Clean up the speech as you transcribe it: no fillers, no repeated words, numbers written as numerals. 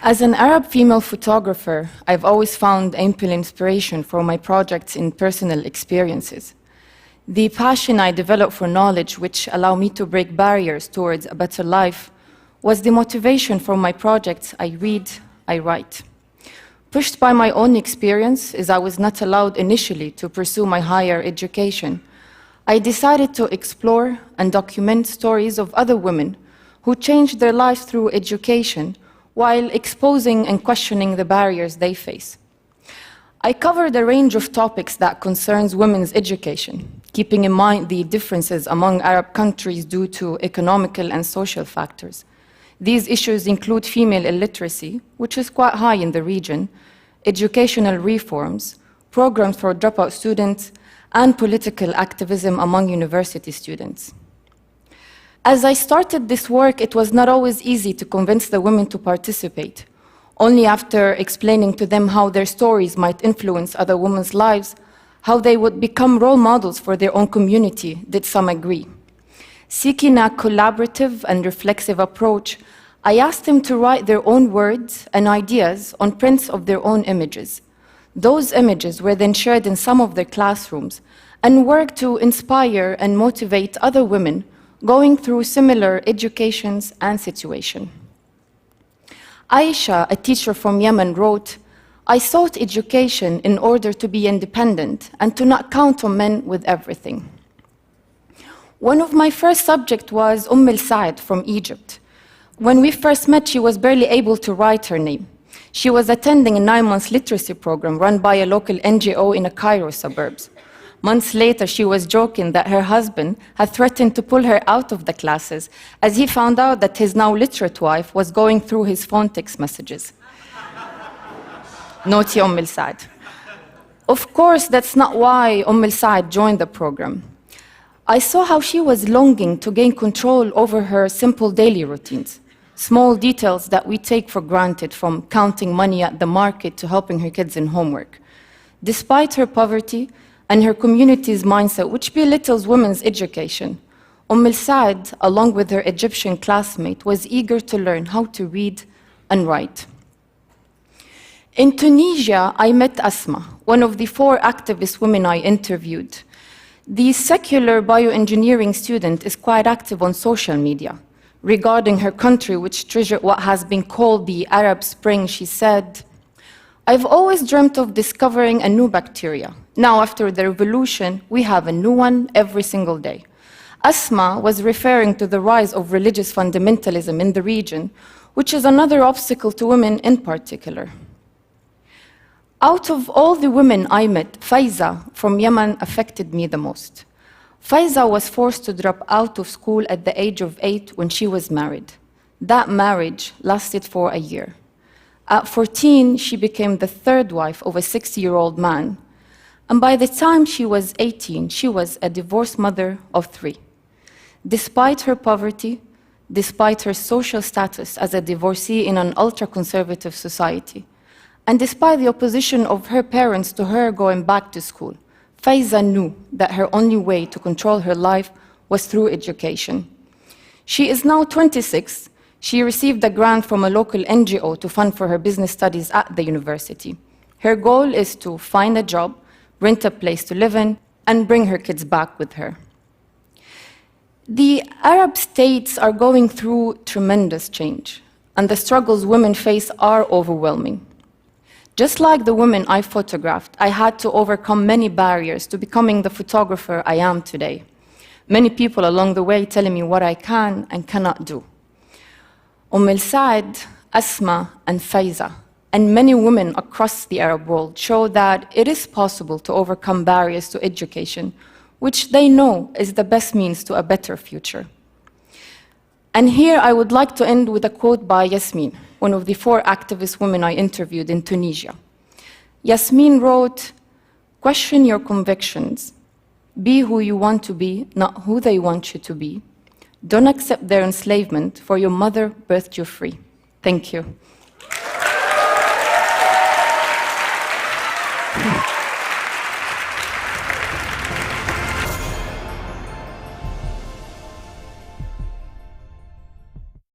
As an Arab female photographer, I've always found ample inspiration for my projects in personal experiences. The passion I developed for knowledge, which allow me to break barriers towards a better life, was the motivation for my projects. I read, I write. Pushed by my own experience, as I was not allowed initially to pursue my higher education, I decided to explore and document stories of other women who changed their lives through education while exposing and questioning the barriers they face. I covered a range of topics that concerns women's education, keeping in mind the differences among Arab countries due to economical and social factors. These issues include female illiteracy, which is quite high in the region, educational reforms, programs for dropout students, and political activism among university students. As I started this work, it was not always easy to convince the women to participate. Only after explaining to them how their stories might influence other women's lives, how they would become role models for their own community, did some agree. Seeking a collaborative and reflexive approach, I asked them to write their own words and ideas on prints of their own images. Those images were then shared in some of their classrooms and worked to inspire and motivate other women going through similar educations and situation. Aisha, a teacher from Yemen, wrote, "I sought education in order to be independent and to not count on men with everything." One of my first subjects was Saad from Egypt. When we first met, she was barely able to write her name. She was attending a 9-month literacy program run by a local NGO in a Cairo suburbs. Months later, she was joking that her husband had threatened to pull her out of the classes as he found out that his now literate wife was going through his phone text messages. Naughty Saad. Of course, that's not why Saad joined the program. I saw how she was longing to gain control over her simple daily routines, small details that we take for granted, from counting money at the market to helping her kids in homework. Despite her poverty and her community's mindset, which belittles women's education, Saad, along with her Egyptian classmate, was eager to learn how to read and write. In Tunisia, I met Asma, one of the 4 activist women I interviewed. The secular bioengineering student is quite active on social media. Regarding her country, which treasured what has been called the Arab Spring, she said, "I've always dreamt of discovering a new bacteria. Now, after the revolution, we have a new one every single day." Asma was referring to the rise of religious fundamentalism in the region, which is another obstacle to women in particular. Out of all the women I met, Faiza from Yemen affected me the most. Faiza was forced to drop out of school at the age of 8 when she was married. That marriage lasted for a year. At 14, she became the 3rd wife of a 60-year-old man. And by the time she was 18, she was a divorced mother of 3. Despite her poverty, despite her social status as a divorcee in an ultra-conservative society, and despite the opposition of her parents to her going back to school, Faiza knew that her only way to control her life was through education. She is now 26. She received a grant from a local NGO to fund for her business studies at the university. Her goal is to find a job, rent a place to live in, and bring her kids back with her. The Arab states are going through tremendous change, and the struggles women face are overwhelming. Just like the women I photographed, I had to overcome many barriers to becoming the photographer I am today. Many people along the way telling me what I can and cannot do. Saad, Asma, and Faiza, and many women across the Arab world show that it is possible to overcome barriers to education, which they know is the best means to a better future. And here I would like to end with a quote by Yasmin, one of the 4 activist women I interviewed in Tunisia. Yasmin wrote, "Question your convictions. Be who you want to be, not who they want you to be. Don't accept their enslavement, for your mother birthed you free." Thank you.